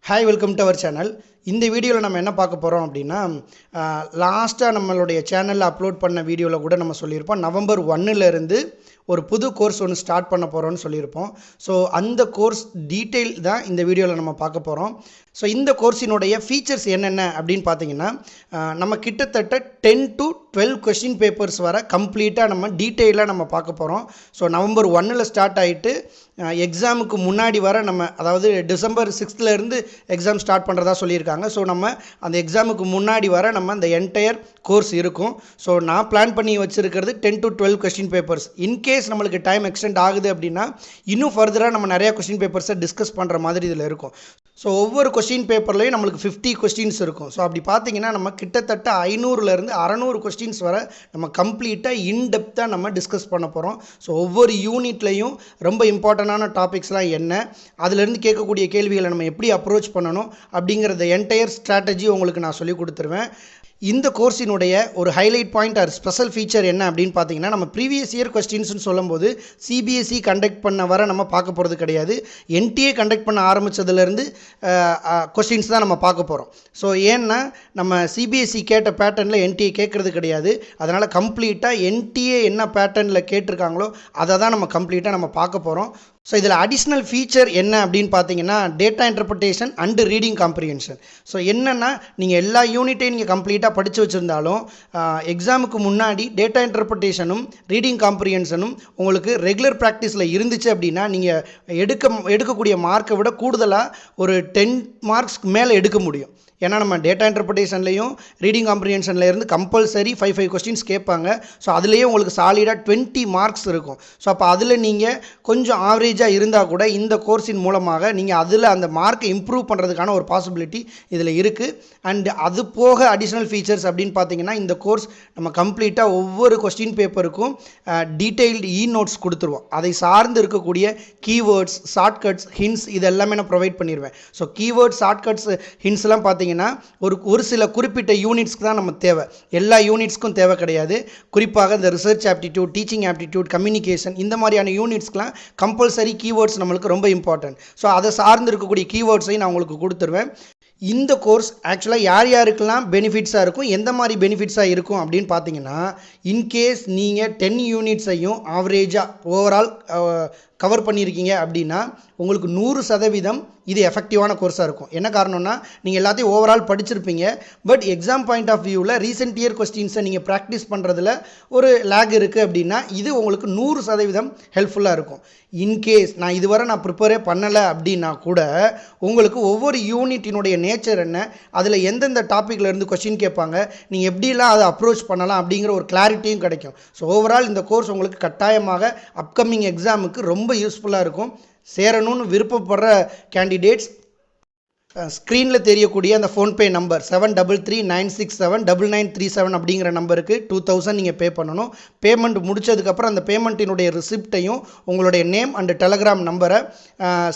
Hi, welcome to our channel. இந்த வீடியோவில் நம்ம என்ன பார்க்க போகிறோம் அப்படின்னா லாஸ்ட்டாக நம்மளுடைய சேனலில் அப்லோட் பண்ண வீடியோவில் கூட நம்ம சொல்லியிருப்போம் நவம்பர் 1லேருந்து ஒரு புது கோர்ஸ் ஒன்று ஸ்டார்ட் பண்ண போகிறோம்னு சொல்லியிருப்போம். ஸோ அந்த கோர்ஸ் டீட்டெயில் தான் இந்த வீடியோவில் நம்ம பார்க்க போகிறோம். ஸோ இந்த கோர்ஸினுடைய ஃபீச்சர்ஸ் என்னென்ன அப்படின்னு பார்த்தீங்கன்னா நம்ம கிட்டத்தட்ட 10 to 12 கொஸ்டின் பேப்பர்ஸ் வர கம்ப்ளீட்டாக நம்ம டீட்டெயிலாக நம்ம பார்க்க போகிறோம். ஸோ நவம்பர் 1ல் ஸ்டார்ட் ஆகிட்டு எக்ஸாமுக்கு முன்னாடி வர நம்ம அதாவது டிசம்பர் 6லேருந்து எக்ஸாம் ஸ்டார்ட் பண்ணுறதா சொல்லியிருக்காங்க. ஸோ நம்ம அந்த எக்ஸாமுக்கு முன்னாடி வர நம்ம அந்த என்டையர் கோர்ஸ் இருக்கும். ஸோ நான் பிளான் பண்ணி வச்சுருக்கிறது 10 to 12 கொஸ்டின் பேப்பர்ஸ். இன்கேஸ் நம்மளுக்கு டைம் எக்ஸ்டெண்ட் ஆகுது அப்படின்னா இன்னும் ஃபர்தராக நம்ம நிறையா கொஸ்டின் பேப்பர்ஸை டிஸ்கஸ் பண்ணுற மாதிரி இதில் இருக்கும். ஸோ ஒவ்வொரு கொஸ்டின் பேப்பர்லேயும் நம்மளுக்கு 50 கொஸ்டின்ஸ் இருக்கும். ஸோ அப்படி பார்த்தீங்கன்னா நம்ம கிட்டத்தட்ட 500லேருந்து 600 கொஸ்டின்ஸ் வர நம்ம கம்ப்ளீட்டாக இன்டெப்த்தாக நம்ம டிஸ்கஸ் பண்ண போகிறோம். ஸோ ஒவ்வொரு யூனிட்லையும் ரொம்ப இம்பார்ட்டண்டான டாபிக்ஸ்லாம் என்ன, அதுலேருந்து கேட்கக்கூடிய கேள்விகளை நம்ம எப்படி அப்ரோச் பண்ணணும் அப்படிங்கிறத என்டையர் ஸ்ட்ராட்டஜி உங்களுக்கு நான் சொல்லி கொடுத்துருவேன். இந்த கோர்ஸினுடைய ஒரு highlight point are special feature என்ன அப்படின்னு பார்த்தீங்கன்னா நம்ம ப்ரீவியஸ் இயர் கொஸ்டின்ஸ்னு சொல்லும்போது சிபிஎஸ்சி கண்டக்ட் பண்ண வர நம்ம பார்க்க போகிறது கிடையாது. என்டிஏ கண்டக்ட் பண்ண ஆரம்பித்ததுலேருந்து கொஸ்டின்ஸ் தான் நம்ம பார்க்க போகிறோம். ஸோ ஏன்னா நம்ம சிபிஎஸ்சி கேட்ட பேட்டர்னில் என்டிஏ கேட்குறது கிடையாது. அதனால் கம்ப்ளீட்டாக என்டிஏ என்ன பேட்டர்னில் கேட்டிருக்காங்களோ அதை தான் நம்ம கம்ப்ளீட்டாக நம்ம பார்க்க போகிறோம். ஸோ இதில் அடிஷ்னல் ஃபீச்சர் என்ன அப்படின்னு பார்த்தீங்கன்னா data interpretation and reading comprehension. So என்னென்னா நீங்கள் எல்லா யூனிட்டையும் நீங்கள் கம்ப்ளீட்டாக படித்து வச்சுருந்தாலும் எக்ஸாமுக்கு முன்னாடி டேட்டா இன்டர்பிரிட்டேஷனும் ரீடிங் காம்ப்ரிஹென்ஷனும் உங்களுக்கு ரெகுலர் ப்ராக்டிஸில் இருந்துச்சு அப்படின்னா நீங்கள் எடுக்கக்கூடிய மார்க்கை விட கூடுதலாக ஒரு 10 மார்க்ஸ்க்கு மேலே எடுக்க முடியும். ஏன்னா நம்ம டேட்டா இன்டர்பிரிட்டேஷன்லையும் ரீடிங் காம்ப்ரிஹென்ஷனில் இருந்து கம்பல்சரி 5 கொஸ்டின்ஸ் கேட்பாங்க. ஸோ அதுலேயே உங்களுக்கு சாலிடாக 20 மார்க்ஸ் இருக்கும். ஸோ அப்போ அதில் நீங்கள் கொஞ்சம் ஆவரேஜாக இருந்தால் கூட இந்த கோர்ஸின் மூலமாக நீங்கள் அதில் அந்த மார்க்கை இம்ப்ரூவ் பண்ணுறதுக்கான ஒரு பாசிபிலிட்டி இதில் இருக்குது. அண்ட் அது போக அடிஷ்னல் ஃபீச்சர்ஸ் அப்படின்னு பார்த்தீங்கன்னா இந்த கோர்ஸ் நம்ம கம்ப்ளீட்டாக ஒவ்வொரு கொஸ்டின் பேப்பருக்கும் டீட்டெயில்டு நோட்ஸ் கொடுத்துருவோம். அதை சார்ந்து இருக்கக்கூடிய கீவேர்ட்ஸ், ஷார்ட்கட்ஸ், ஹிண்ட்ஸ் இது எல்லாமே நான் ப்ரொவைட் பண்ணிடுவேன். ஸோ கீவேர்ட்ஸ், ஷார்ட்கட்ஸ், ஹிண்ட்ஸ்லாம் பார்த்தீங்கன்னா ஒரு சில குறிப்பிட்ட யூனிட்ஸ்க்கு தான் நம்ம தேவை, எல்லா யூனிட்ஸ்க்கும் தேவை கிடையாது. குறிப்பாக இந்த research aptitude, teaching aptitude, communication இந்த மாதிரியான யூனிட்ஸ்க்குலாம் கம்பல்சரி கீவேர்ட்ஸ் நம்மளுக்கு ரொம்ப இம்பார்ட்டன்ட். ஸோ அதை சார்ந்து இருக்கக்கூடிய கீவேர்ட்ஸையும் நான் உங்களுக்கு கொடுத்துருவேன். இந்த கோர்ஸ் ஆக்சுவலாக யார் யாருக்கெல்லாம் பெனிஃபிட்ஸாக இருக்கும், எந்த மாதிரி பெனிஃபிட்ஸாக இருக்கும் அப்படின்னு பார்த்தீங்கன்னா இன்கேஸ் நீங்கள் 10 யூனிட்ஸையும் ஆவரேஜாக ஓவரால் கவர் பண்ணியிருக்கீங்க அப்படின்னா உங்களுக்கு 100% இது எஃபெக்டிவான கோர்ஸாக இருக்கும். என்ன காரணம்னா நீங்கள் எல்லாத்தையும் ஓவரால் படிச்சிருப்பீங்க. பட் எக்ஸாம் பாயிண்ட் ஆஃப் வியூவில் ரீசெண்ட் இயர் கொஸ்டின்ஸை நீங்கள் ப்ராக்டிஸ் பண்ணுறதுல ஒரு லேக் இருக்குது அப்படின்னா இது உங்களுக்கு 100% ஹெல்ப்ஃபுல்லாக இருக்கும். இன்கேஸ் நான் இதுவரை ப்ரிப்பேரே பண்ணலை அப்படின்னா கூட உங்களுக்கு ஒவ்வொரு யூனிட்டினுடைய நேச்சர் என்ன, அதில் எந்தெந்த டாப்பிக்கில் இருந்து கொஸ்டின் கேட்பாங்க, நீங்கள் எப்படிலாம் அதை அப்ரோச் பண்ணலாம் அப்படிங்கிற ஒரு கிளாரிட்டியும் கிடைக்கும். ஸோ ஓவரால் இந்த கோர்ஸ் உங்களுக்கு கட்டாயமாக அப்கமிங் எக்ஸாமுக்கு ரொம்ப யூஸ்ஃபுல்லாக இருக்கும். சேரணும்னு விருப்பப்படுற கேண்டிடேட்ஸ் ஸ்க்ரீனில் தெரியக்கூடிய அந்த ஃபோன்பே நம்பர் 7339679937 அப்படிங்கிற நம்பருக்கு 2000 நீங்கள் பே பண்ணணும். பேமெண்ட் முடித்ததுக்கப்புறம் அந்த பேமெண்ட்டினுடைய ரிசிப்டையும் உங்களுடைய நேம் அண்ட் டெலகிராம் நம்பரை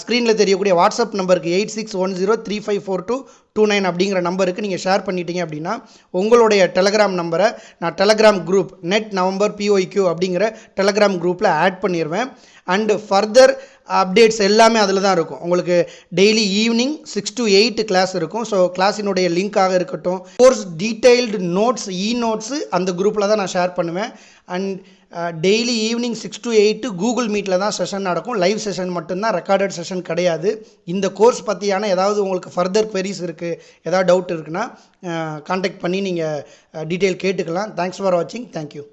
ஸ்க்ரீனில் தெரியக்கூடிய வாட்ஸ்அப் நம்பருக்கு 8610354229 அப்படிங்கிற நம்பருக்கு நீங்கள் ஷேர் பண்ணிட்டீங்க அப்படின்னா உங்களுடைய டெலகிராம் நம்பரை நான் Telegram group net November PYQ அப்படிங்கிற டெலகிராம் குரூப்பில் ஆட் பண்ணிடுவேன். அண்டு ஃபர்தர் அப்டேட்ஸ் எல்லாமே அதில் தான் இருக்கும். உங்களுக்கு டெய்லி ஈவினிங் 6 to 8 கிளாஸ் இருக்கும். ஸோ கிளாஸினுடைய லிங்காக இருக்கட்டும், கோர்ஸ் டீட்டெயில்டு நோட்ஸ், நோட்ஸு அந்த குரூப்பில் தான் நான் ஷேர் பண்ணுவேன். And daily evening 6 to 8 Google மீட்டில் தான் செஷன் நடக்கும். லைவ் செஷன் மட்டும்தான், ரெக்கார்டட் செஷன் கிடையாது. இந்த கோர்ஸ் பற்றியான ஏதாவது உங்களுக்கு ஃபர்தர் queries இருக்குது, ஏதாவது டவுட் இருக்குன்னா கான்டாக்ட் பண்ணி நீங்கள் டீட்டெயில் கேட்டுக்கலாம். தேங்க்ஸ் ஃபார் வாட்சிங். தேங்க்யூ.